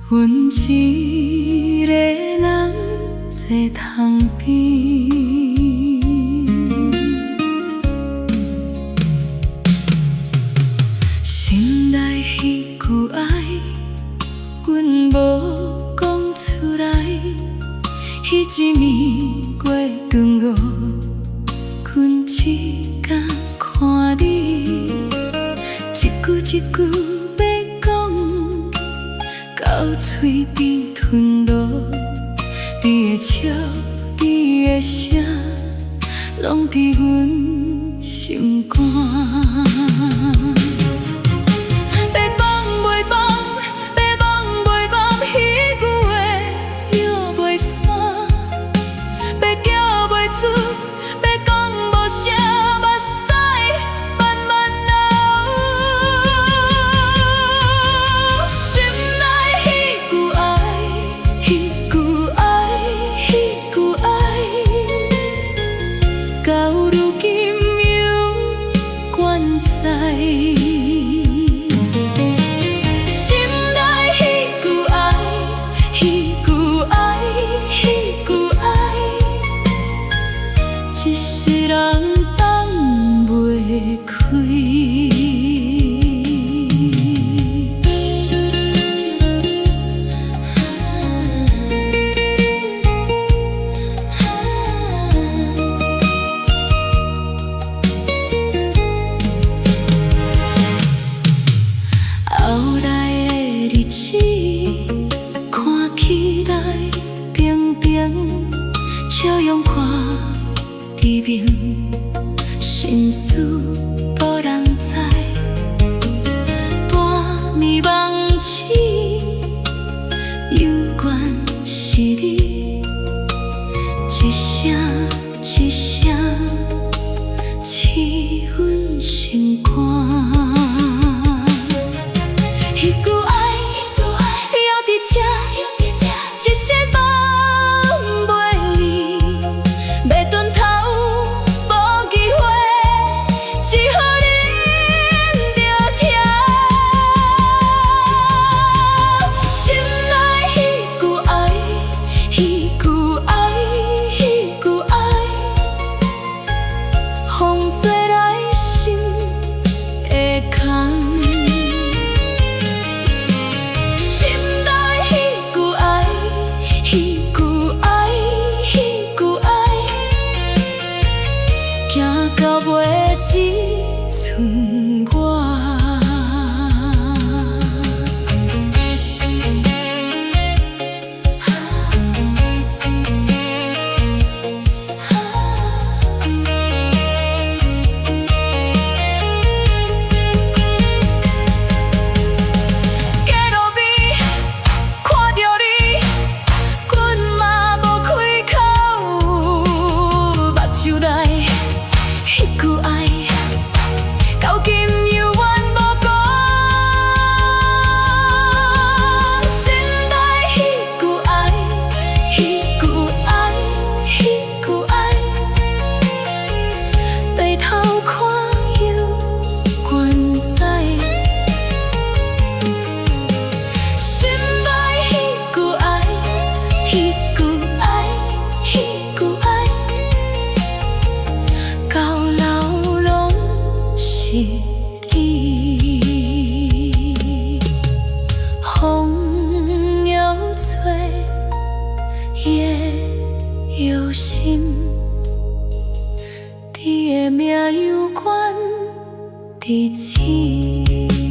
阮一个人坐窗边，心内迄句爱，阮无讲出来。迄一暝过长午，阮只敢看你，一句一句要讲，到嘴边吞落。你的笑，你的声，拢伫阮心肝。到如今犹关在心内，迄句爱，迄句爱，迄句爱，一世人放袂开。看起来平平，笑容看伫面，心事无人知。半暝梦醒，犹原是你，一声一声刺阮心肝。迄句爱。一世放袂离，要转头无机会，只好忍着疼。心内迄句爱，迄句爱，迄句爱，风吹来心会空。到尾只剩我。风摇吹，夜摇心，你的命犹悬伫天。